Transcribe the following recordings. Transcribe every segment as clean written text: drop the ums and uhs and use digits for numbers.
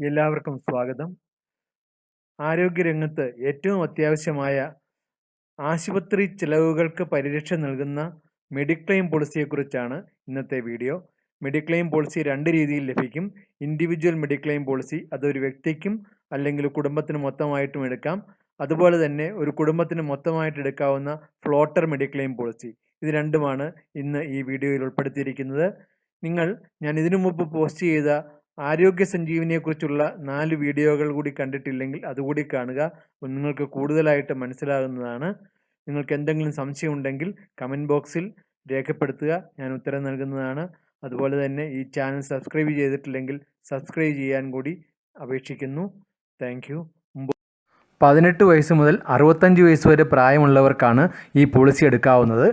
എല്ലാവർക്കും സ്വാഗതം. ആരോഗ്യരംഗത്ത് ഏറ്റവും അത്യാവശ്യമായ ആശുപത്രി ചിലവുകൾക്ക് പരിരക്ഷ നൽകുന്ന മെഡിക്ലെയിം പോളിസിയെക്കുറിച്ചാണ് ഇന്നത്തെ വീഡിയോ. മെഡിക്ലെയിം പോളിസി രണ്ട് രീതിയിൽ ലഭിക്കും. ഇൻഡിവിജ്വൽ മെഡിക്ലെയിം പോളിസി, അതൊരു വ്യക്തിക്കും അല്ലെങ്കിൽ കുടുംബത്തിന് മൊത്തമായിട്ടും എടുക്കാം. അതുപോലെ തന്നെ ഒരു കുടുംബത്തിന് മൊത്തമായിട്ട് എടുക്കാവുന്ന ഫ്ലോട്ടർ മെഡിക്ലെയിം പോളിസി. ഇത് രണ്ടുമാണ് ഇന്ന് ഈ വീഡിയോയിൽ ഉൾപ്പെടുത്തിയിരിക്കുന്നത്. ഞാൻ ഇതിനു മുമ്പ് പോസ്റ്റ് ചെയ്ത ആരോഗ്യ സഞ്ജീവനിയെക്കുറിച്ചുള്ള 4 വീഡിയോകൾ കൂടി കണ്ടിട്ടില്ലെങ്കിൽ അതുകൂടി കാണുക. നിങ്ങൾക്ക് കൂടുതലായിട്ട് മനസ്സിലാകുന്നതാണ്. നിങ്ങൾക്ക് എന്തെങ്കിലും സംശയം ഉണ്ടെങ്കിൽ കമൻറ്റ് ബോക്സിൽ രേഖപ്പെടുത്തുക, ഞാൻ ഉത്തരം നൽകുന്നതാണ്. അതുപോലെ തന്നെ ഈ ചാനൽ സബ്സ്ക്രൈബ് ചെയ്തിട്ടില്ലെങ്കിൽ സബ്സ്ക്രൈബ് ചെയ്യാൻ കൂടി അപേക്ഷിക്കുന്നു. Thank you. 18 വയസ്സ് മുതൽ 65 വയസ്സ് വരെ പ്രായമുള്ളവർക്കാണ് ഈ പോളിസി എടുക്കാവുന്നത്.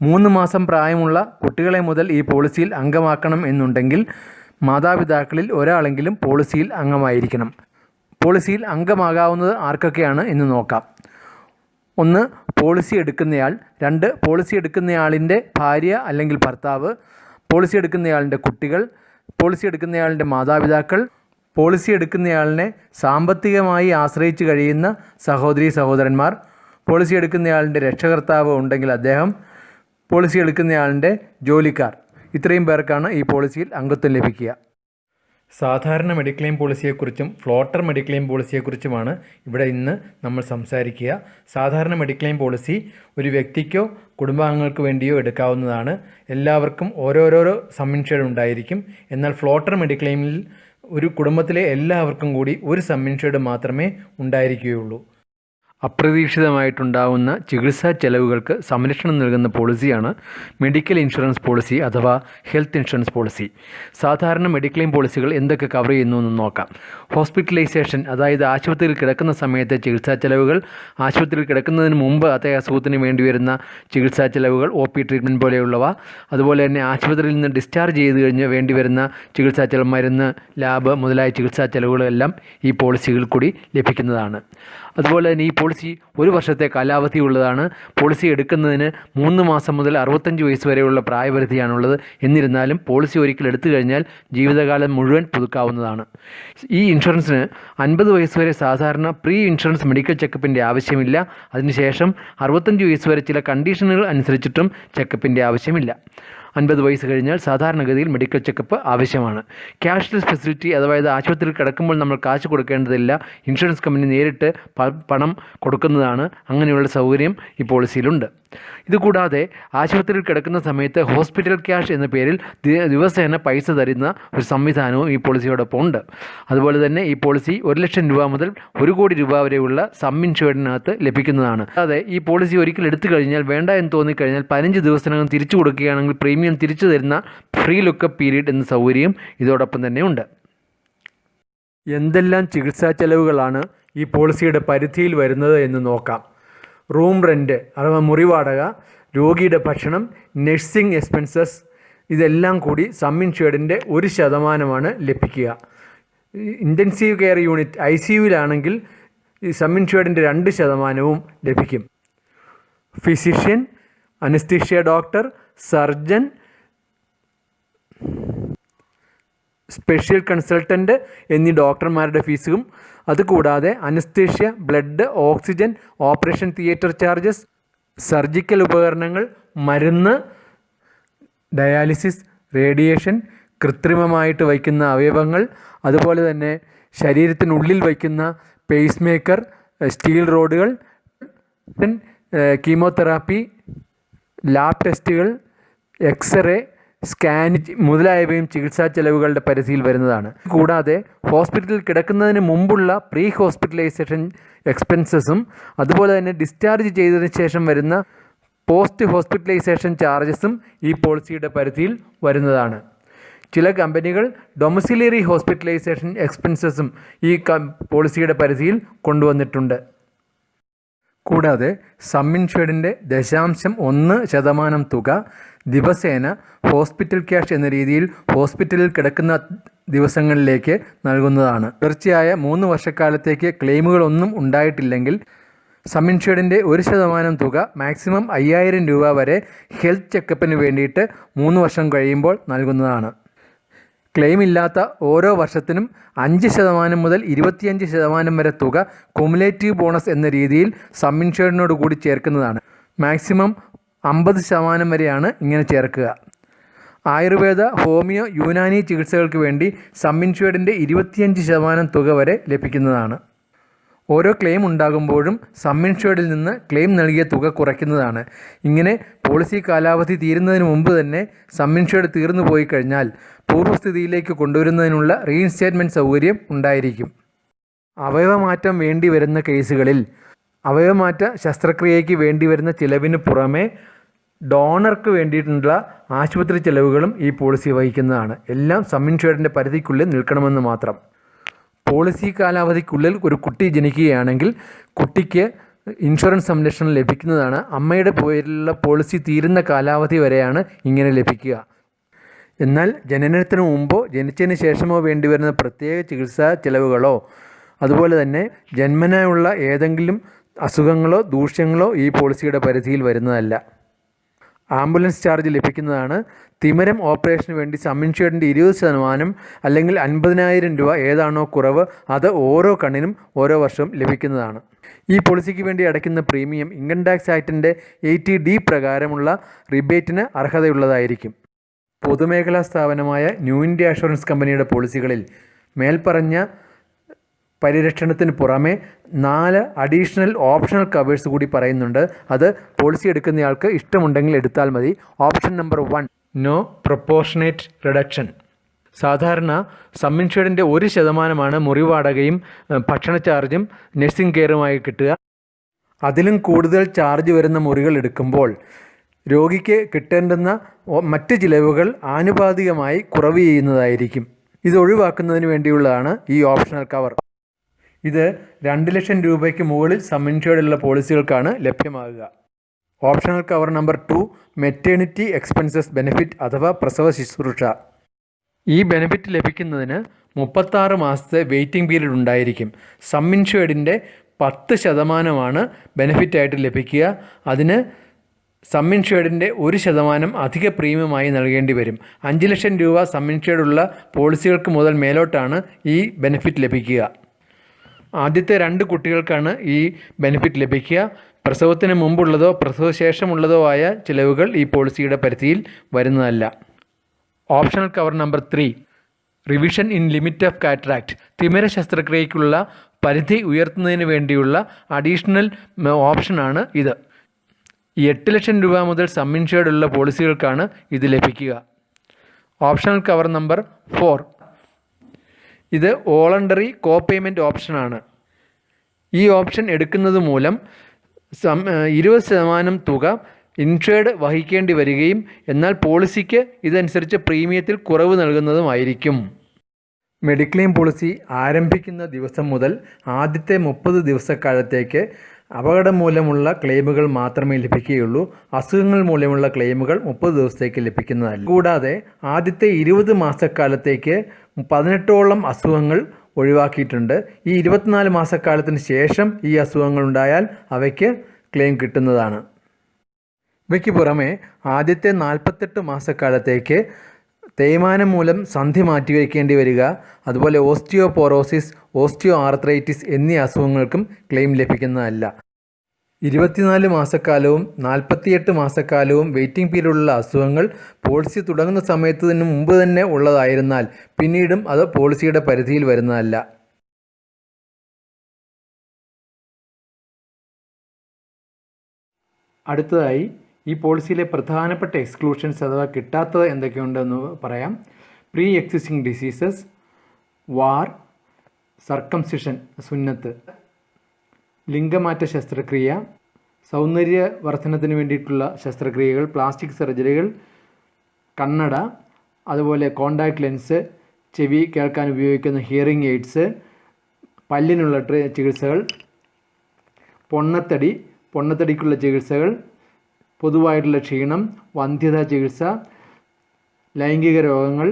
3 മാസം പ്രായമുള്ള കുട്ടികളെ മുതൽ ഈ പോളിസിയിൽ അംഗമാക്കണം എന്നുണ്ടെങ്കിൽ മാതാപിതാക്കളിൽ ഒരാളെങ്കിലും പോളിസിയിൽ അംഗമായിരിക്കണം. പോളിസിയിൽ അംഗമാകാവുന്നത് ആർക്കൊക്കെയാണ് എന്ന് നോക്കാം. 1. പോളിസി എടുക്കുന്നയാൾ. 2. പോളിസി എടുക്കുന്നയാളിൻ്റെ ഭാര്യ അല്ലെങ്കിൽ ഭർത്താവ്, പോളിസി എടുക്കുന്നയാളിൻ്റെ കുട്ടികൾ, പോളിസി എടുക്കുന്നയാളിൻ്റെ മാതാപിതാക്കൾ, പോളിസി എടുക്കുന്നയാളിനെ സാമ്പത്തികമായി ആശ്രയിച്ച് കഴിയുന്ന സഹോദരീ സഹോദരന്മാർ, പോളിസി എടുക്കുന്നയാളിൻ്റെ രക്ഷകർത്താവ് ഉണ്ടെങ്കിൽ അദ്ദേഹം, പോളിസി എടുക്കുന്നയാളിൻ്റെ ജോലിക്കാർ. ഇത്രയും പേർക്കാണ് ഈ പോളിസിയിൽ അംഗത്വം ലഭിക്കുക. സാധാരണ മെഡിക്ലെയിം പോളിസിയെക്കുറിച്ചും ഫ്ലോട്ടർ മെഡിക്ലെയിം പോളിസിയെക്കുറിച്ചുമാണ് ഇവിടെ ഇന്ന് നമ്മൾ സംസാരിക്കുക. സാധാരണ മെഡിക്ലെയിം പോളിസി ഒരു വ്യക്തിക്കോ കുടുംബാംഗങ്ങൾക്ക് വേണ്ടിയോ എടുക്കാവുന്നതാണ്. എല്ലാവർക്കും ഓരോരോ സം ഇൻഷുർഡ് ഉണ്ടായിരിക്കും. എന്നാൽ ഫ്ലോട്ടർ മെഡിക്ലെയിമിൽ ഒരു കുടുംബത്തിലെ എല്ലാവർക്കും കൂടി ഒരു സം ഇൻഷുർഡ് മാത്രമേ ഉണ്ടായിരിക്കുകയുള്ളൂ. അപ്രതീക്ഷിതമായിട്ടുണ്ടാകുന്ന ചികിത്സാ ചെലവുകൾക്ക് സംരക്ഷണം നൽകുന്ന പോളിസിയാണ് മെഡിക്കൽ ഇൻഷുറൻസ് പോളിസി അഥവാ ഹെൽത്ത് ഇൻഷുറൻസ് പോളിസി. സാധാരണ മെഡിക്ലെയിം പോളിസികൾ എന്തൊക്കെ കവർ ചെയ്യുന്നു എന്ന് നോക്കാം. ഹോസ്പിറ്റലൈസേഷൻ, അതായത് ആശുപത്രിയിൽ കിടക്കുന്ന സമയത്തെ ചികിത്സാ ചെലവുകൾ, ആശുപത്രിയിൽ കിടക്കുന്നതിന് മുമ്പ് അതേ അസുഖത്തിന് വേണ്ടി വരുന്ന ചികിത്സാ ചെലവുകൾ, OP ട്രീറ്റ്മെൻറ്റ് പോലെയുള്ളവ, അതുപോലെ തന്നെ ആശുപത്രിയിൽ നിന്ന് ഡിസ്ചാർജ് ചെയ്ത് കഴിഞ്ഞ് വേണ്ടി വരുന്ന ചികിത്സാ ചെലവ്, മരുന്ന്, ലാബ് മുതലായ ചികിത്സാ ചെലവുകളെല്ലാം ഈ പോളിസികളിൽ കൂടി ലഭിക്കുന്നതാണ്. അതുപോലെ തന്നെ ഈ പോളിസി 1 വർഷത്തെ കാലാവധി ഉള്ളതാണ്. പോളിസി എടുക്കുന്നതിന് 3 മാസം മുതൽ 65 വയസ്സ് വരെയുള്ള പ്രായപരിധിയാണുള്ളത്. എന്നിരുന്നാലും പോളിസി ഒരിക്കൽ എടുത്തു കഴിഞ്ഞാൽ ജീവിതകാലം മുഴുവൻ പുതുക്കാവുന്നതാണ്. ഈ ഇൻഷുറൻസിന് 50 വയസ്സ് വരെ സാധാരണ പ്രീ ഇൻഷുറൻസ് മെഡിക്കൽ ചെക്കപ്പിൻ്റെ ആവശ്യമില്ല. അതിനുശേഷം 65 വയസ്സ് വരെ ചില കണ്ടീഷനുകൾ അനുസരിച്ചിട്ടും ചെക്കപ്പിൻ്റെ ആവശ്യമില്ല. 50 വയസ്സ് കഴിഞ്ഞാൽ സാധാരണഗതിയിൽ മെഡിക്കൽ ചെക്കപ്പ് ആവശ്യമാണ്. ക്യാഷ്ലെസ് ഫെസിലിറ്റി, അതായത് ആശുപത്രിയിൽ കിടക്കുമ്പോൾ നമ്മൾ കാശ് കൊടുക്കേണ്ടതില്ല. ഇൻഷുറൻസ് കമ്പനി നേരിട്ട് പണം കൊടുക്കുന്നതാണ്. അങ്ങനെയുള്ള സൗകര്യം ഈ പോളിസിയിലുണ്ട്. ഇതുകൂടാതെ ആശുപത്രിയിൽ കിടക്കുന്ന സമയത്ത് ഹോസ്പിറ്റൽ ക്യാഷ് എന്ന പേരിൽ ദിവസേന പൈസ തരുന്ന ഒരു സംവിധാനവും ഈ പോളിസിയോടൊപ്പം ഉണ്ട്. അതുപോലെ തന്നെ ഈ പോളിസി 1 ലക്ഷം രൂപ മുതൽ 1 കോടി രൂപ വരെയുള്ള സം ഇൻഷുർഡിനകത്ത് ലഭിക്കുന്നതാണ്. അതെ, ഈ പോളിസി ഒരിക്കൽ എടുത്തു കഴിഞ്ഞാൽ വേണ്ട എന്ന് തോന്നിക്കഴിഞ്ഞാൽ 15 ദിവസത്തിനകം തിരിച്ചു കൊടുക്കുകയാണെങ്കിൽ പ്രീമിയം തിരിച്ചു തരുന്ന ഫ്രീ ലുക്കപ്പ് പീരീഡ് എന്ന സൗകര്യം ഇതോടൊപ്പം തന്നെ ഉണ്ട്. എന്തെല്ലാം ചികിത്സാ ചെലവുകളാണ് ഈ പോളിസിയുടെ പരിധിയിൽ വരുന്നത് എന്ന് നോക്കാം. റൂം റെൻറ്റ് അഥവാ മുറി വാടക, രോഗിയുടെ ഭക്ഷണം, നഴ്സിംഗ് എക്സ്പെൻസസ്, ഇതെല്ലാം കൂടി സം ഇൻഷുർഡിൻ്റെ 1% ലഭിക്കുക. ഇൻറ്റൻസീവ് കെയർ യൂണിറ്റ് ICUവിലാണെങ്കിൽ ഈ സം ഇൻഷുർഡിൻ്റെ 2% ലഭിക്കും. Physician, anaesthesia doctor, surgeon, special consultant എന്നീ ഡോക്ടർമാരുടെ ഫീസും, അതുകൂടാതെ anaesthesia, blood, oxygen, operation theatre charges, surgical ഉപകരണങ്ങൾ, മരുന്ന്, ഡയാലിസിസ്, റേഡിയേഷൻ, കൃത്രിമമായിട്ട് വയ്ക്കുന്ന അവയവങ്ങൾ, അതുപോലെ തന്നെ ശരീരത്തിനുള്ളിൽ വയ്ക്കുന്ന പേസ് മേക്കർ, സ്റ്റീൽ റോഡുകൾ, കീമോതെറാപ്പി, ലാബ് ടെസ്റ്റുകൾ, എക്സ്റേ, സ്കാൻ മുതലായവയും ചികിത്സാ ചെലവുകളുടെ പരിധിയിൽ വരുന്നതാണ്. കൂടാതെ ഹോസ്പിറ്റലിൽ കിടക്കുന്നതിന് മുമ്പുള്ള പ്രീ ഹോസ്പിറ്റലൈസേഷൻ എക്സ്പെൻസസും, അതുപോലെ തന്നെ ഡിസ്ചാർജ് ചെയ്തതിന് ശേഷം വരുന്ന പോസ്റ്റ് ഹോസ്പിറ്റലൈസേഷൻ ചാർജസും ഈ പോളിസിയുടെ പരിധിയിൽ വരുന്നതാണ്. ചില കമ്പനികൾ ഡൊമിസിലറി ഹോസ്പിറ്റലൈസേഷൻ എക്സ്പെൻസസും ഈ പോളിസിയുടെ പരിധിയിൽ കൊണ്ടുവന്നിട്ടുണ്ട്. കൂടാതെ സം ഇൻഷുർഡിൻ്റെ 0.1% തുക ദിവസേന ഹോസ്പിറ്റൽ ക്യാഷ് എന്ന രീതിയിൽ ഹോസ്പിറ്റലിൽ കിടക്കുന്ന ദിവസങ്ങളിലേക്ക് നൽകുന്നതാണ്. തുടർച്ചയായ 3 വർഷക്കാലത്തേക്ക് ക്ലെയിമുകളൊന്നും ഉണ്ടായിട്ടില്ലെങ്കിൽ സം ഇൻഷുർഡിൻ്റെ 1% തുക മാക്സിമം 5000 രൂപ വരെ ഹെൽത്ത് ചെക്കപ്പിന് വേണ്ടിയിട്ട് 3 വർഷം കഴിയുമ്പോൾ നൽകുന്നതാണ്. ക്ലെയിം ഇല്ലാത്ത ഓരോ വർഷത്തിനും 5% മുതൽ 25% വരെ തുക കുമുലേറ്റീവ് ബോണസ് എന്ന രീതിയിൽ സം ഇൻഷുർഡിനോട് കൂടി ചേർക്കുന്നതാണ്. മാക്സിമം 50% വരെയാണ് ഇങ്ങനെ ചേർക്കുക. ആയുർവേദ, ഹോമിയോ, യുനാനി ചികിത്സകൾക്ക് വേണ്ടി സം ഇൻഷുർഡിൻ്റെ 25% തുക വരെ ലഭിക്കുന്നതാണ്. ഓരോ ക്ലെയിം ഉണ്ടാകുമ്പോഴും സം ഇൻഷുർഡിൽ നിന്ന് ക്ലെയിം നൽകിയ തുക കുറയ്ക്കുന്നതാണ്. ഇങ്ങനെ പോളിസി കാലാവധി തീരുന്നതിന് മുമ്പ് തന്നെ സം ഇൻഷുർഡ് തീർന്നു പോയി കഴിഞ്ഞാൽ പൂർവ്വസ്ഥിതിയിലേക്ക് കൊണ്ടുവരുന്നതിനുള്ള റീഇൻസ്റ്റേറ്റ്മെൻറ്റ് സൗകര്യം ഉണ്ടായിരിക്കും. അവയവമാറ്റം വേണ്ടി വരുന്ന കേസുകളിൽ അവയവമാറ്റ ശസ്ത്രക്രിയയ്ക്ക് വേണ്ടി വരുന്ന ചിലവിന് പുറമെ ഡോണർക്ക് വേണ്ടിയിട്ടുള്ള ആശുപത്രി ചിലവുകളും ഈ പോളിസി വഹിക്കുന്നതാണ്. എല്ലാം സം ഇൻഷുർഡിൻ്റെ പരിധിക്കുള്ളിൽ നിൽക്കണമെന്ന് മാത്രം. പോളിസി കാലാവധിക്കുള്ളിൽ ഒരു കുട്ടി ജനിക്കുകയാണെങ്കിൽ കുട്ടിക്ക് ഇൻഷുറൻസ് സംരക്ഷണം ലഭിക്കുന്നതാണ്. അമ്മയുടെ പേരിലുള്ള പോളിസി തീരുന്ന കാലാവധി വരെയാണ് ഇങ്ങനെ ലഭിക്കുക. എന്നാൽ ജനനത്തിന് മുമ്പോ ജനിച്ചതിന് ശേഷമോ വേണ്ടിവരുന്ന പ്രത്യേക ചികിത്സാ ചിലവുകളോ അതുപോലെ തന്നെ ജന്മനായുള്ള ഏതെങ്കിലും അസുഖങ്ങളോ ദൂഷ്യങ്ങളോ ഈ പോളിസിയുടെ പരിധിയിൽ വരുന്നതല്ല. ആംബുലൻസ് ചാർജ് ലഭിക്കുന്നതാണ്. തിമിരം ഓപ്പറേഷന് വേണ്ടി സം ഇൻഷുർഡിൻ്റെ 20% അല്ലെങ്കിൽ 50,000 രൂപ ഏതാണോ കുറവ് അത് ഓരോ കണ്ണിനും ഓരോ വർഷവും ലഭിക്കുന്നതാണ്. ഈ പോളിസിക്ക് വേണ്ടി അടയ്ക്കുന്ന പ്രീമിയം ഇൻകം ടാക്സ് ആക്ടിൻ്റെ 80D പ്രകാരമുള്ള റിബേറ്റിന് അർഹതയുള്ളതായിരിക്കും. പൊതുമേഖലാ സ്ഥാപനമായ ന്യൂ ഇന്ത്യ അഷുറൻസ് കമ്പനിയുടെ പോളിസികളിൽ മേൽപ്പറഞ്ഞ പരിരക്ഷണത്തിന് പുറമെ 4 അഡീഷണൽ ഓപ്ഷണൽ കവേഴ്സ് കൂടി പറയുന്നുണ്ട്. അത് പോളിസി എടുക്കുന്നയാൾക്ക് ഇഷ്ടമുണ്ടെങ്കിൽ എടുത്താൽ മതി. Option number 1, no proportionate reduction. സാധാരണ സം ഇൻഷുർഡിൻ്റെ 1% മുറി വാടകയും ഭക്ഷണ ചാർജും നഴ്സിംഗ് കെയറുമായി കിട്ടുക. അതിലും കൂടുതൽ ചാർജ് വരുന്ന മുറികൾ എടുക്കുമ്പോൾ രോഗിക്ക് കിട്ടേണ്ടുന്ന മറ്റ് ചിലവുകൾ ആനുപാതികമായി കുറവ് ചെയ്യുന്നതായിരിക്കും. ഇത് ഒഴിവാക്കുന്നതിന് വേണ്ടിയുള്ളതാണ് ഈ ഓപ്ഷണൽ കവർ. ഇത് 2 ലക്ഷം രൂപയ്ക്ക് മുകളിൽ സം ഇൻഷുർഡുള്ള പോളിസികൾക്കാണ് ലഭ്യമാകുക. Optional cover number 2, maternity expenses benefit അഥവാ പ്രസവ ശുശ്രൂഷ. ഈ ബെനിഫിറ്റ് ലഭിക്കുന്നതിന് 36 മാസത്തെ വെയിറ്റിംഗ് പീരീഡ് ഉണ്ടായിരിക്കും. സം ഇൻഷുർഡിൻ്റെ 10% ബെനിഫിറ്റായിട്ട് ലഭിക്കുക. അതിന് സം ഇൻഷുർഡിൻ്റെ 1% അധിക പ്രീമിയമായി നൽകേണ്ടി വരും. 5 ലക്ഷം രൂപ സം ഇൻഷുർഡുള്ള പോളിസികൾക്ക് മുതൽ മേലോട്ടാണ് ഈ ബെനിഫിറ്റ് ലഭിക്കുക. ആദ്യത്തെ 2 കുട്ടികൾക്കാണ് ഈ ബെനിഫിറ്റ് ലഭിക്കുക. പ്രസവത്തിന് മുമ്പുള്ളതോ പ്രസവശേഷമുള്ളതോ ആയ ചിലവുകൾ ഈ പോളിസിയുടെ പരിധിയിൽ വരുന്നതല്ല. Optional cover number 3, revision in limit of cataract. തിമിര ശസ്ത്രക്രിയയ്ക്കുള്ള പരിധി ഉയർത്തുന്നതിന് വേണ്ടിയുള്ള അഡീഷണൽ ഓപ്ഷനാണ് ഇത്. 8 ലക്ഷം രൂപ മുതൽ സം ഇൻഷുർഡുള്ള പോളിസികൾക്കാണ് ഇത് ലഭിക്കുക. ഓപ്ഷണൽ കവർ നമ്പർ 4, ഇത് വോളണ്ടറി കോ പേയ്മെൻറ്റ് ഓപ്ഷനാണ്. ഈ ഓപ്ഷൻ എടുക്കുന്നത് മൂലം 20% തുക ഇൻഷുർഡ് വഹിക്കേണ്ടി വരികയും എന്നാൽ പോളിസിക്ക് ഇതനുസരിച്ച് പ്രീമിയത്തിൽ കുറവ് നൽകുന്നതുമായിരിക്കും. മെഡിക്ലെയിം പോളിസി ആരംഭിക്കുന്ന ദിവസം മുതൽ ആദ്യത്തെ 30 ദിവസക്കാലത്തേക്ക് അപകടം മൂലമുള്ള ക്ലെയിമുകൾ മാത്രമേ ലഭിക്കുകയുള്ളൂ. അസുഖങ്ങൾ മൂലമുള്ള ക്ലെയിമുകൾ 30 ദിവസത്തേക്ക് ലഭിക്കുന്നതല്ല. കൂടാതെ ആദ്യത്തെ 20 മാസക്കാലത്തേക്ക് 18ഓളം അസുഖങ്ങൾ ഒഴിവാക്കിയിട്ടുണ്ട്. ഈ 24 മാസക്കാലത്തിന് ശേഷം ഈ അസുഖങ്ങൾ ഉണ്ടായാൽ അവയ്ക്ക് ക്ലെയിം കിട്ടുന്നതാണ്. ഇവയ്ക്ക് പുറമെ ആദ്യത്തെ 48 മാസക്കാലത്തേക്ക് തേയ്മാനം മൂലം സന്ധി മാറ്റിവെക്കേണ്ടി വരിക, അതുപോലെ ഓസ്റ്റിയോപോറോസിസ്, ഓസ്റ്റിയോ ആർത്രൈറ്റിസ് എന്നീ അസുഖങ്ങൾക്കും ക്ലെയിം ലഭിക്കുന്നതല്ല. 24 മാസക്കാലവും 48 മാസക്കാലവും വെയിറ്റിംഗ് പീരീഡുള്ള അസുഖങ്ങൾ പോളിസി തുടങ്ങുന്ന സമയത്തിന് മുമ്പ് തന്നെ ഉള്ളതായിരുന്നാൽ പിന്നീടും അത് പോളിസിയുടെ പരിധിയിൽ വരുന്നതല്ല. അടുത്തതായി ഈ പോളിസിയിലെ പ്രധാനപ്പെട്ട എക്സ്ക്ലൂഷൻസ് അഥവാ കിട്ടാത്തത് എന്തൊക്കെയുണ്ടെന്ന് പറയാം. പ്രീ എക്സിസ്റ്റിംഗ് ഡിസീസസ്, വാർ, സർക്കംസിഷൻ സുന്നത്ത്, ലിംഗമാറ്റ ശസ്ത്രക്രിയ, സൗന്ദര്യവർദ്ധനത്തിന് വേണ്ടിയിട്ടുള്ള ശസ്ത്രക്രിയകൾ, പ്ലാസ്റ്റിക് സർജറികൾ, കണ്ണട, അതുപോലെ കോണ്ടാക്ട് ലെൻസ്, ചെവി കേൾക്കാൻ ഉപയോഗിക്കുന്ന ഹിയറിംഗ് എയ്ഡ്സ്, പല്ലിനുള്ള ചികിത്സകൾ, പൊണ്ണത്തടിക്കുള്ള ചികിത്സകൾ, പൊതുവായിട്ടുള്ള ക്ഷീണം, വന്ധ്യതാ ചികിത്സ, ലൈംഗിക രോഗങ്ങൾ,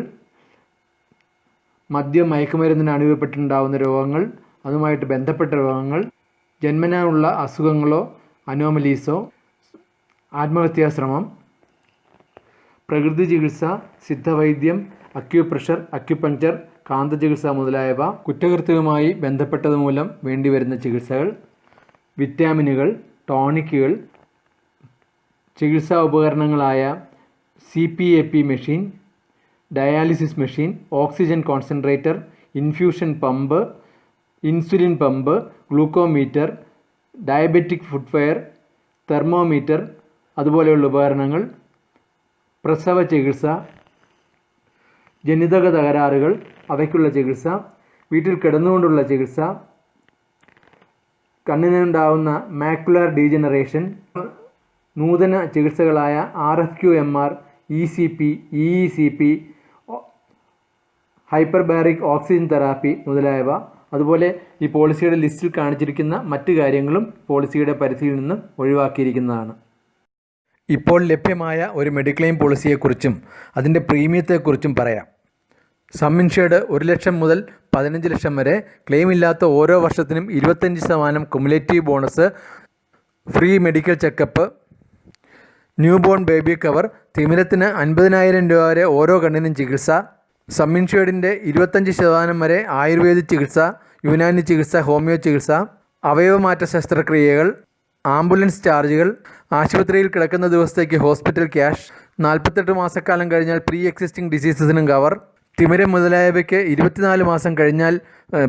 മദ്യം മയക്കുമരുന്നിന് അടിമപ്പെട്ടുണ്ടാകുന്ന രോഗങ്ങൾ, അതുമായിട്ട് ബന്ധപ്പെട്ട രോഗങ്ങൾ, ജന്മനാ ഉള്ള അസുഖങ്ങളോ അനോമലീസോ, ആത്മഹത്യാശ്രമം, പ്രകൃതി ചികിത്സ, സിദ്ധവൈദ്യം, അക്യുപ്രഷർ, അക്യുപങ്ക്ചർ, കാന്തചികിത്സ മുതലായവ, കുറ്റകൃത്യവുമായി ബന്ധപ്പെട്ടത് മൂലം വേണ്ടിവരുന്ന ചികിത്സകൾ, വിറ്റാമിനുകൾ, ടോണിക്കുകൾ, ചികിത്സാ ഉപകരണങ്ങളായ CPAP machine, dialysis machine, oxygen concentrator, infusion pump, insulin pump, glucometer, diabetic footwear, thermometer അതുപോലെയുള്ള ഉപകരണങ്ങൾ, പ്രസവ ചികിത്സ, ജനിതക തകരാറുകൾ അവയ്ക്കുള്ള ചികിത്സ, വീട്ടിൽ കിടന്നുകൊണ്ടുള്ള ചികിത്സ, കണ്ണിനുണ്ടാവുന്ന മാക്കുലർ ഡീജനറേഷൻ, നൂതന ചികിത്സകളായ RFQ-MR, ECP, EECP, hyperbaric oxygen therapy മുതലായവ. അതുപോലെ ഈ പോളിസിയുടെ ലിസ്റ്റിൽ കാണിച്ചിരിക്കുന്ന മറ്റ് കാര്യങ്ങളും പോളിസിയുടെ പരിധിയിൽ നിന്നും ഒഴിവാക്കിയിരിക്കുന്നതാണ്. ഇപ്പോൾ ലഭ്യമായ ഒരു മെഡിക്ലെയിം പോളിസിയെക്കുറിച്ചും അതിൻ്റെ പ്രീമിയത്തെക്കുറിച്ചും പറയാം. സം ഇൻഷ്വേർഡ് 1 ലക്ഷം മുതൽ 15 ലക്ഷം വരെ, ക്ലെയിം ഇല്ലാത്ത ഓരോ വർഷത്തിനും 25% cumulative bonus, free medical checkup, new born baby cover, തിമിരത്തിന് 50,000 രൂപ വരെ ഓരോ കണ്ണിനും ചികിത്സ, സം ഇൻഷ്വേർഡിൻ്റെ 25% വരെ ആയുർവേദിക് ചികിത്സ, യുനാനി ചികിത്സ, ഹോമിയോ ചികിത്സ, അവയവമാറ്റ ശസ്ത്രക്രിയകൾ, ആംബുലൻസ് ചാർജുകൾ, ആശുപത്രിയിൽ കിടക്കുന്ന ദിവസത്തേക്ക് ഹോസ്പിറ്റൽ ക്യാഷ്, 48 മാസക്കാലം കഴിഞ്ഞാൽ പ്രീ എക്സിസ്റ്റിംഗ് ഡിസീസസിനും കവർ, തിമിരം മുതലായവയ്ക്ക് 24 മാസം കഴിഞ്ഞാൽ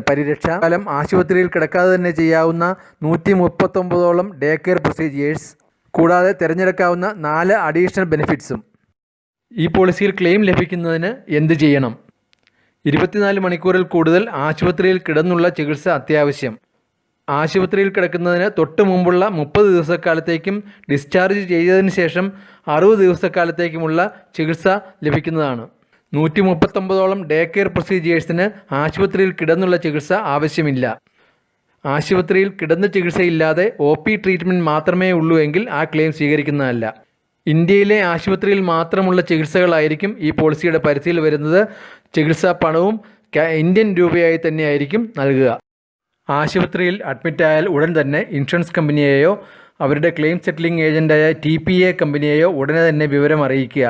പരിരക്ഷ, കാലം ആശുപത്രിയിൽ കിടക്കാതെ തന്നെ ചെയ്യാവുന്ന 139ഓളം ഡേ കെയർ പ്രൊസീജിയേഴ്സ്, കൂടാതെ തിരഞ്ഞെടുക്കാവുന്ന 4 അഡീഷണൽ ബെനിഫിറ്റ്സും. ഈ പോളിസിയിൽ ക്ലെയിം ലഭിക്കുന്നതിന് എന്ത് ചെയ്യണം? 24 മണിക്കൂറിൽ കൂടുതൽ ആശുപത്രിയിൽ കിടന്നുള്ള ചികിത്സ അത്യാവശ്യം. ആശുപത്രിയിൽ കിടക്കുന്നതിന് തൊട്ട് മുമ്പുള്ള 30 ദിവസക്കാലത്തേക്കും ഡിസ്ചാർജ് ചെയ്തതിന് ശേഷം 60 ദിവസക്കാലത്തേക്കുമുള്ള ചികിത്സ ലഭിക്കുന്നതാണ്. 139ഓളം ഡേ കെയർ പ്രൊസീജിയേഴ്സിന് ആശുപത്രിയിൽ കിടന്നുള്ള ചികിത്സ ആവശ്യമില്ല. ആശുപത്രിയിൽ കിടന്ന ചികിത്സയില്ലാതെ OP ട്രീറ്റ്മെൻറ്റ് മാത്രമേ ഉള്ളൂ എങ്കിൽ ആ ക്ലെയിം സ്വീകരിക്കുന്നതല്ല. ഇന്ത്യയിലെ ആശുപത്രിയിൽ മാത്രമുള്ള ചികിത്സകളായിരിക്കും ഈ പോളിസിയുടെ പരിധിയിൽ വരുന്നത്. ചികിത്സാ പണവും ഇന്ത്യൻ രൂപയായി തന്നെയായിരിക്കും നൽകുക. ആശുപത്രിയിൽ അഡ്മിറ്റായാൽ ഉടൻ തന്നെ ഇൻഷുറൻസ് കമ്പനിയെയോ അവരുടെ ക്ലെയിം സെറ്റിലിംഗ് ഏജൻറ്റായ TPA കമ്പനിയെയോ ഉടനെ തന്നെ വിവരം അറിയിക്കുക.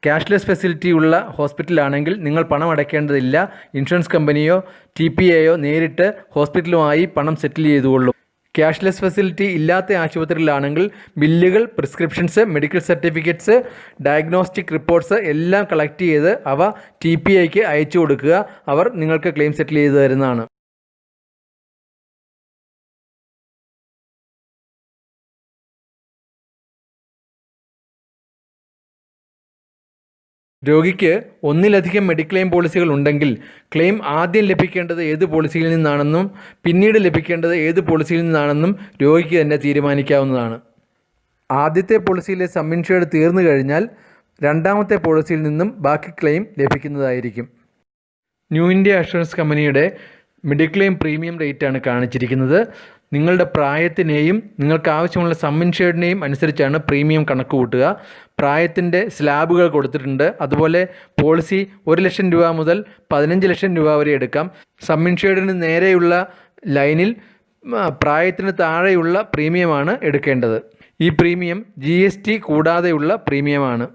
ക്യാഷ്ലെസ് ഫെസിലിറ്റി ഉള്ള ഹോസ്പിറ്റലാണെങ്കിൽ നിങ്ങൾ പണം അടയ്ക്കേണ്ടതില്ല. ഇൻഷുറൻസ് കമ്പനിയോ TPAയോ നേരിട്ട് ഹോസ്പിറ്റലുമായി പണം സെറ്റിൽ ചെയ്തുകൊള്ളും. ക്യാഷ്ലെസ് ഫെസിലിറ്റി ഇല്ലാത്ത ആശുപത്രിയിലാണെങ്കിൽ ബില്ലുകൾ, prescriptions, medical certificates, diagnostic reports എല്ലാം കളക്ട് ചെയ്ത് അവ TPAയ്ക്ക് അയച്ചു കൊടുക്കുക. അവർ നിങ്ങൾക്ക് ക്ലെയിം സെറ്റിൽ ചെയ്തു തരുന്നതാണ്. രോഗിക്ക് ഒന്നിലധികം മെഡിക്ലെയിം പോളിസികൾ ഉണ്ടെങ്കിൽ ക്ലെയിം ആദ്യം ലഭിക്കേണ്ടത് ഏത് പോളിസിയിൽ നിന്നാണെന്നും പിന്നീട് ലഭിക്കേണ്ടത് ഏത് പോളിസിയിൽ നിന്നാണെന്നും രോഗിക്ക് തന്നെ തീരുമാനിക്കാവുന്നതാണ്. ആദ്യത്തെ പോളിസിയിലെ സം ഇൻഷ്വേർഡ് തീർന്നു കഴിഞ്ഞാൽ രണ്ടാമത്തെ പോളിസിയിൽ നിന്നും ബാക്കി ക്ലെയിം ലഭിക്കുന്നതായിരിക്കും. ന്യൂ ഇന്ത്യ അഷുറൻസ് കമ്പനിയുടെ മെഡിക്ലെയിം പ്രീമിയം റേറ്റാണ് കാണിച്ചിരിക്കുന്നത്. നിങ്ങളുടെ പ്രായത്തിനെയും നിങ്ങൾക്ക് ആവശ്യമുള്ള സം ഇൻഷ്വേർഡിനെയും അനുസരിച്ചാണ് പ്രീമിയം കണക്ക് കൂട്ടുക. പ്രായത്തിൻ്റെ സ്ലാബുകൾ കൊടുത്തിട്ടുണ്ട്. അതുപോലെ പോളിസി 1 ലക്ഷം രൂപ മുതൽ 15 ലക്ഷം രൂപ വരെ എടുക്കാം. സം ഇൻഷ്വേർഡിന് നേരെയുള്ള ലൈനിൽ പ്രായത്തിന് താഴെയുള്ള പ്രീമിയമാണ് എടുക്കേണ്ടത്. ഈ പ്രീമിയം GST കൂടാതെയുള്ള പ്രീമിയമാണ്.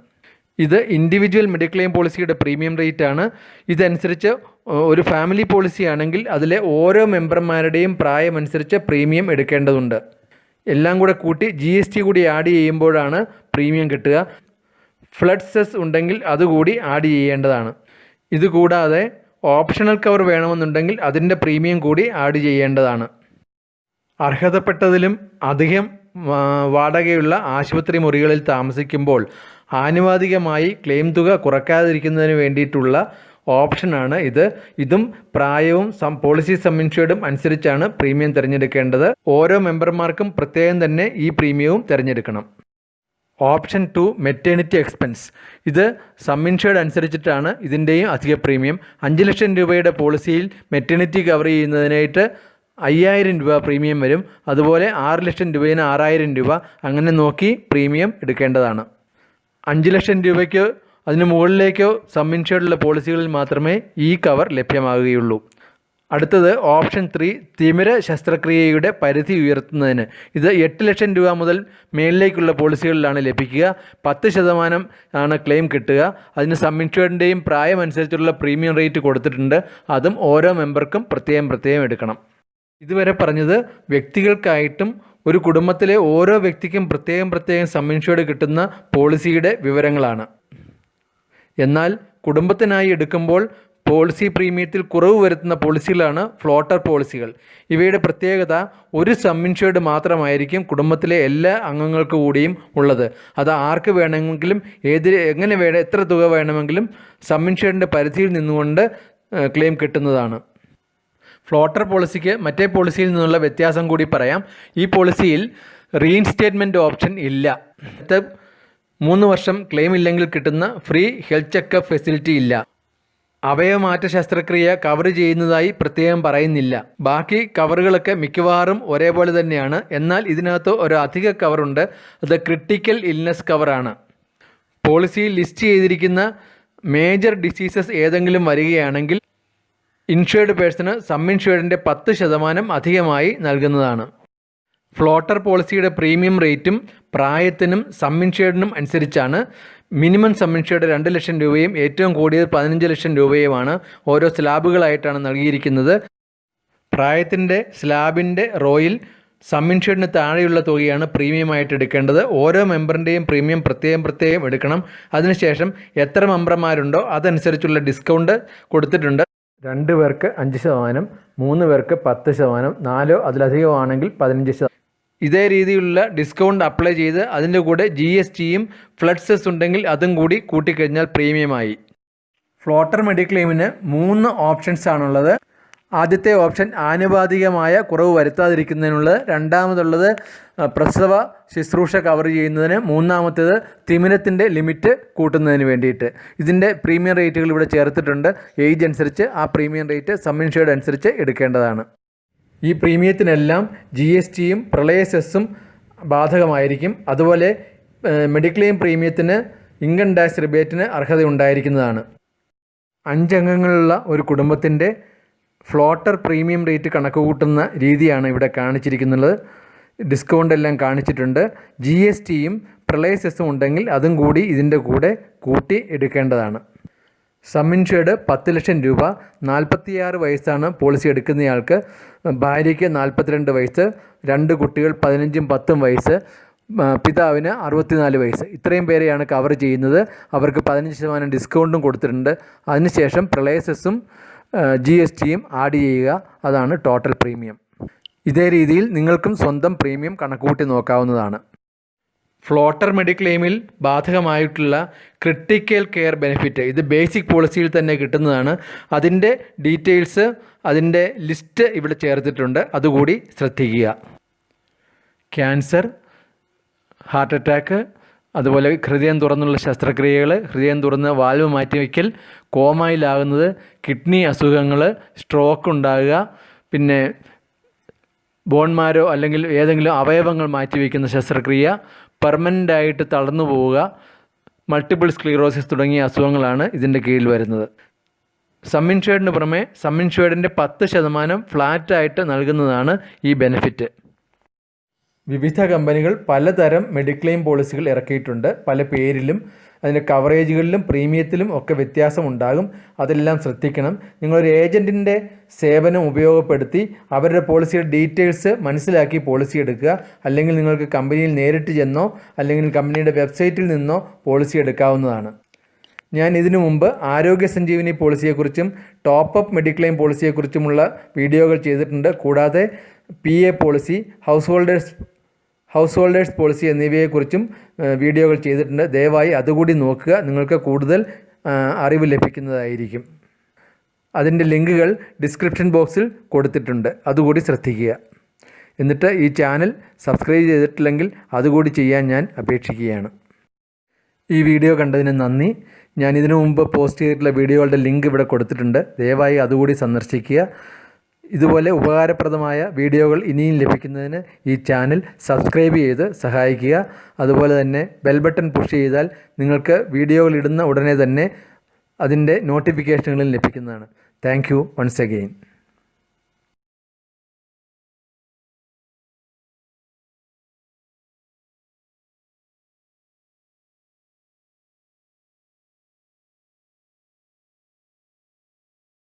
ഇത് ഇൻഡിവിജ്വൽ മെഡിക്ലെയിം പോളിസിയുടെ പ്രീമിയം റേറ്റ് ആണ്. ഇതനുസരിച്ച് ഒരു ഫാമിലി പോളിസി ആണെങ്കിൽ അതിലെ ഓരോ മെമ്പർമാരുടെയും പ്രായമനുസരിച്ച് പ്രീമിയം എടുക്കേണ്ടതുണ്ട്. എല്ലാം കൂടെ കൂട്ടി GST കൂടി ആഡ് ചെയ്യുമ്പോഴാണ് പ്രീമിയം കിട്ടുക. ഫ്ലഡ് സെസ് ഉണ്ടെങ്കിൽ അതുകൂടി ആഡ് ചെയ്യേണ്ടതാണ്. ഇതുകൂടാതെ ഓപ്ഷണൽ കവർ വേണമെന്നുണ്ടെങ്കിൽ അതിൻ്റെ പ്രീമിയം കൂടി ആഡ് ചെയ്യേണ്ടതാണ്. അർഹതപ്പെട്ടതിലും അധികം വാടകയുള്ള ആശുപത്രി മുറികളിൽ താമസിക്കുമ്പോൾ ആനുപാതികമായി ക്ലെയിം തുക കുറയ്ക്കാതിരിക്കുന്നതിന് വേണ്ടിയിട്ടുള്ള ഓപ്ഷനാണ് ഇത്. ഇതും പ്രായവും പോളിസി സം ഇൻഷ്വേർഡും അനുസരിച്ചാണ് പ്രീമിയം തിരഞ്ഞെടുക്കേണ്ടത്. ഓരോ മെമ്പർമാർക്കും പ്രത്യേകം തന്നെ ഈ പ്രീമിയവും തിരഞ്ഞെടുക്കണം. Option 2 maternity expense. ഇത് സം ഇൻഷ്വേർഡ് അനുസരിച്ചിട്ടാണ് ഇതിൻ്റെയും അധിക പ്രീമിയം. 5 ലക്ഷം രൂപയുടെ പോളിസിയിൽ മെറ്റേണിറ്റി കവർ ചെയ്യുന്നതിനായിട്ട് 5000 രൂപ പ്രീമിയം വരും. അതുപോലെ 6 ലക്ഷം രൂപയിൽ 6000 രൂപ, അങ്ങനെ നോക്കി പ്രീമിയം എടുക്കേണ്ടതാണ്. 5 ലക്ഷം രൂപയ്ക്കോ അതിന് മുകളിലേക്കോ സം ഇൻഷ്വേർഡുള്ള പോളിസികളിൽ മാത്രമേ ഈ കവർ ലഭ്യമാകുകയുള്ളൂ. അടുത്തത് ഓപ്ഷൻ 3 തിമിര ശസ്ത്രക്രിയയുടെ പരിധി ഉയർത്തുന്നതിന്. ഇത് 8 ലക്ഷം രൂപ മുതൽ മേലിലേക്കുള്ള പോളിസികളിലാണ് ലഭിക്കുക. 10% ആണ് ക്ലെയിം കിട്ടുക. അതിന് സം ഇൻഷ്യൂർഡിൻ്റെയും പ്രായമനുസരിച്ചുള്ള പ്രീമിയം റേറ്റ് കൊടുത്തിട്ടുണ്ട്. അതും ഓരോ മെമ്പർക്കും പ്രത്യേകം എടുക്കണം. ഇതുവരെ പറഞ്ഞത് വ്യക്തികൾക്കായിട്ടും ഒരു കുടുംബത്തിലെ ഓരോ വ്യക്തിക്കും പ്രത്യേകം സം ഇൻഷ്യൂർഡ് കിട്ടുന്ന പോളിസിയുടെ വിവരങ്ങളാണ്. എന്നാൽ കുടുംബത്തിനായി എടുക്കുമ്പോൾ പോളിസി പ്രീമിയത്തിൽ കുറവ് വരുത്തുന്ന പോളിസികളാണ് ഫ്ലോട്ടർ പോളിസികൾ. ഇവയുടെ പ്രത്യേകത ഒരു സം ഇൻഷ്യൂർഡ് മാത്രമായിരിക്കും കുടുംബത്തിലെ എല്ലാ അംഗങ്ങൾക്ക് കൂടിയും ഉള്ളത്. അത് ആർക്ക് വേണമെങ്കിലും എത്ര തുക വേണമെങ്കിലും സം ഇൻഷ്യൂർഡിൻ്റെ പരിധിയിൽ നിന്നുകൊണ്ട് ക്ലെയിം കിട്ടുന്നതാണ്. ഫ്ലോട്ടർ പോളിസിക്ക് മറ്റേ പോളിസിയിൽ നിന്നുള്ള വ്യത്യാസം കൂടി പറയാം. ഈ പോളിസിയിൽ റീഇൻസ്റ്റേറ്റ്മെൻറ്റ് ഓപ്ഷൻ ഇല്ല. 3 വർഷം ക്ലെയിം ഇല്ലെങ്കിൽ കിട്ടുന്ന ഫ്രീ ഹെൽത്ത് ചെക്കപ്പ് ഫെസിലിറ്റി ഇല്ല. അവയവമാറ്റ ശസ്ത്രക്രിയ കവർ ചെയ്യുന്നതായി പ്രത്യേകം പറയുന്നില്ല. ബാക്കി കവറുകളൊക്കെ മിക്കവാറും ഒരേപോലെ തന്നെയാണ്. എന്നാൽ ഇതിനകത്ത് ഒരു അധിക കവറുണ്ട്. അത് ക്രിട്ടിക്കൽ ഇൽനെസ് കവറാണ്. പോളിസിയിൽ ലിസ്റ്റ് ചെയ്തിരിക്കുന്ന മേജർ ഡിസീസസ് ഏതെങ്കിലും വരികയാണെങ്കിൽ ഇൻഷ്വേർഡ് പേഴ്സണ് സം ഇൻഷ്വേർഡിൻ്റെ 10% അധികമായി നൽകുന്നതാണ്. ഫ്ലോട്ടർ പോളിസിയുടെ പ്രീമിയം റേറ്റും പ്രായത്തിനും സം ഇൻഷ്വേർഡിനും അനുസരിച്ചാണ്. മിനിമം സം ഇൻഷ്വേർഡ് 2 ലക്ഷം രൂപയും ഏറ്റവും കൂടിയത് 15 ലക്ഷം രൂപയുമാണ്. ഓരോ സ്ലാബുകളായിട്ടാണ് നൽകിയിരിക്കുന്നത്. പ്രായത്തിൻ്റെ സ്ലാബിൻ്റെ റോയിൽ സം ഇൻഷ്വേർഡിന് താഴെയുള്ള തുകയാണ് പ്രീമിയമായിട്ട് എടുക്കേണ്ടത്. ഓരോ മെമ്പറിൻ്റെയും പ്രീമിയം പ്രത്യേകം എടുക്കണം. അതിനുശേഷം എത്ര മെമ്പർമാരുണ്ടോ അതനുസരിച്ചുള്ള ഡിസ്കൗണ്ട് കൊടുത്തിട്ടുണ്ട്. 2 പേർക്ക് 5%, 3 പേർക്ക് 10%, 4 അതിലധികമാണെങ്കിൽ 15%. ഇതേ രീതിയിലുള്ള ഡിസ്കൗണ്ട് അപ്ലൈ ചെയ്ത് അതിൻ്റെ കൂടെ GSTയും ഫ്ലഡ് സെസ് ഉണ്ടെങ്കിൽ അതും കൂടി കൂട്ടിക്കഴിഞ്ഞാൽ പ്രീമിയമായി. ഫ്ലോട്ടർ മെഡിക്ലെയിമിന് 3 ഓപ്ഷൻസ് ആണുള്ളത്. ആദ്യത്തെ ഓപ്ഷൻ ആനുപാതികമായ കുറവ് വരുത്താതിരിക്കുന്നതിനുള്ളത്. രണ്ടാമതുള്ളത് പ്രസവ ശുശ്രൂഷ കവർ ചെയ്യുന്നതിന്. മൂന്നാമത്തേത് തിമിരത്തിൻ്റെ ലിമിറ്റ് കൂട്ടുന്നതിന് വേണ്ടിയിട്ട്. ഇതിൻ്റെ പ്രീമിയം റേറ്റുകൾ ഇവിടെ ചേർത്തിട്ടുണ്ട്. ഏജ് അനുസരിച്ച് ആ പ്രീമിയം റേറ്റ് സം ഇൻഷ്യൂർഡ് അനുസരിച്ച് എടുക്കേണ്ടതാണ്. ഈ പ്രീമിയത്തിനെല്ലാം GSTയും പ്രളയ സെസ്സും ബാധകമായിരിക്കും. അതുപോലെ മെഡിക്ലെയിം പ്രീമിയത്തിന് ഇൻകം ടാക്സ് റിബേറ്റിന് അർഹത ഉണ്ടായിരിക്കുന്നതാണ്. 5 അംഗങ്ങളുള്ള ഒരു കുടുംബത്തിൻ്റെ ഫ്ലോട്ടർ പ്രീമിയം റേറ്റ് കണക്ക് കൂട്ടുന്ന രീതിയാണ് ഇവിടെ കാണിച്ചിരിക്കുന്നത്. ഡിസ്കൗണ്ട് എല്ലാം കാണിച്ചിട്ടുണ്ട്. GSTയും പ്രളയ സെസ്സും ഉണ്ടെങ്കിൽ അതും കൂടി ഇതിൻ്റെ കൂടെ കൂട്ടി എടുക്കേണ്ടതാണ്. സം ഇൻഷ്യൂർഡ് 10 ലക്ഷം രൂപ. 46 വയസ്സാണ് പോളിസി എടുക്കുന്നയാൾക്ക്. ഭാര്യയ്ക്ക് 42 വയസ്സ്, 2 കുട്ടികൾ 15ഉം 10ഉം വയസ്സ്, പിതാവിന് 64 വയസ്സ്. ഇത്രയും പേരെയാണ് കവർ ചെയ്യുന്നത്. അവർക്ക് 15% ഡിസ്കൗണ്ടും കൊടുത്തിട്ടുണ്ട്. അതിനുശേഷം പ്രളയ സെസ്സും GSTയും ആഡ് ചെയ്യുക. അതാണ് ടോട്ടൽ പ്രീമിയം. ഇതേ രീതിയിൽ നിങ്ങൾക്കും സ്വന്തം പ്രീമിയം കണക്കുകൂട്ടി നോക്കാവുന്നതാണ്. ഫ്ലോട്ടർ മെഡിക്ലെയിമിൽ ബാധകമായിട്ടുള്ള ക്രിട്ടിക്കൽ കെയർ ബെനിഫിറ്റ് ഇത് ബേസിക് പോളിസിയിൽ തന്നെ കിട്ടുന്നതാണ്. അതിൻ്റെ ഡീറ്റെയിൽസ്, അതിൻ്റെ ലിസ്റ്റ് ഇവിടെ ചേർത്തിട്ടുണ്ട്. അതുകൂടി ശ്രദ്ധിക്കുക. ക്യാൻസർ, ഹാർട്ട് അറ്റാക്ക്, അതുപോലെ ഹൃദയം തുറന്നുള്ള ശസ്ത്രക്രിയകൾ, ഹൃദയം തുറന്ന് വാൽവ് മാറ്റിവയ്ക്കൽ, കോമയിലാകുന്നത്, കിഡ്നി അസുഖങ്ങൾ, സ്ട്രോക്ക് ഉണ്ടാകുക, പിന്നെ ബോൺമാരോ അല്ലെങ്കിൽ ഏതെങ്കിലും അവയവങ്ങൾ മാറ്റിവെക്കുന്ന ശസ്ത്രക്രിയ, പെർമനൻ്റായിട്ട് തളർന്നു പോവുക, മൾട്ടിപ്പിൾ സ്ക്ലീറോസിസ് തുടങ്ങിയ അസുഖങ്ങളാണ് ഇതിൻ്റെ കീഴിൽ വരുന്നത്. സം ഇൻഷ്യൂർഡിന് പുറമെ സം ഇൻഷ്യൂർഡിൻ്റെ 10% ഫ്ലാറ്റായിട്ട് നൽകുന്നതാണ് ഈ ബെനിഫിറ്റ്. വിവിധ കമ്പനികൾ പലതരം മെഡിക്ലെയിം പോളിസികൾ ഇറക്കിയിട്ടുണ്ട്. പല പേരിലും അതിൻ്റെ കവറേജുകളിലും പ്രീമിയത്തിലും ഒക്കെ വ്യത്യാസമുണ്ടാകും. അതെല്ലാം ശ്രദ്ധിക്കണം. നിങ്ങളൊരു ഏജൻറ്റിൻ്റെ സേവനം ഉപയോഗപ്പെടുത്തി അവരുടെ പോളിസിയുടെ ഡീറ്റെയിൽസ് മനസ്സിലാക്കി പോളിസി എടുക്കുക. അല്ലെങ്കിൽ നിങ്ങൾക്ക് കമ്പനിയിൽ നേരിട്ട് ചെന്നോ അല്ലെങ്കിൽ കമ്പനിയുടെ വെബ്സൈറ്റിൽ നിന്നോ പോളിസി എടുക്കാവുന്നതാണ്. ഞാൻ ഇതിനു മുമ്പ് ആരോഗ്യ സഞ്ജീവനി പോളിസിയെക്കുറിച്ചും ടോപ്പ് അപ്പ് മെഡിക്ലെയിം പോളിസിയെക്കുറിച്ചുമുള്ള വീഡിയോകൾ ചെയ്തിട്ടുണ്ട്. കൂടാതെ PA policy, house holders policy എന്നിവയെക്കുറിച്ചും വീഡിയോകൾ ചെയ്തിട്ടുണ്ട്. ദയവായി അതുകൂടി നോക്കുക. നിങ്ങൾക്ക് കൂടുതൽ അറിവ് ലഭിക്കുന്നതായിരിക്കും. അതിൻ്റെ ലിങ്കുകൾ ഡിസ്ക്രിപ്ഷൻ ബോക്സിൽ കൊടുത്തിട്ടുണ്ട്. അതുകൂടി ശ്രദ്ധിക്കുക. എന്നിട്ട് ഈ ചാനൽ സബ്സ്ക്രൈബ് ചെയ്തിട്ടില്ലെങ്കിൽ അതുകൂടി ചെയ്യാൻ ഞാൻ അപേക്ഷിക്കുകയാണ്. ഈ വീഡിയോ കണ്ടതിന് നന്ദി. ഞാൻ ഇതിനു മുമ്പ് പോസ്റ്റ് ചെയ്തിട്ടുള്ള വീഡിയോകളുടെ ലിങ്ക് ഇവിടെ കൊടുത്തിട്ടുണ്ട്. ദയവായി അതുകൂടി സന്ദർശിക്കുക. ഇതുപോലെ ഉപകാരപ്രദമായ വീഡിയോകൾ ഇനിയും ലഭിക്കുന്നതിന് ഈ ചാനൽ സബ്സ്ക്രൈബ് ചെയ്ത് സഹായിക്കുക. അതുപോലെ തന്നെ ബെൽ ബട്ടൺ പുഷ് ചെയ്താൽ നിങ്ങൾക്ക് വീഡിയോകൾ ഇടുന്ന ഉടനെ തന്നെ അതിൻ്റെ നോട്ടിഫിക്കേഷനുകളും ലഭിക്കുന്നതാണ്. Thank you once again.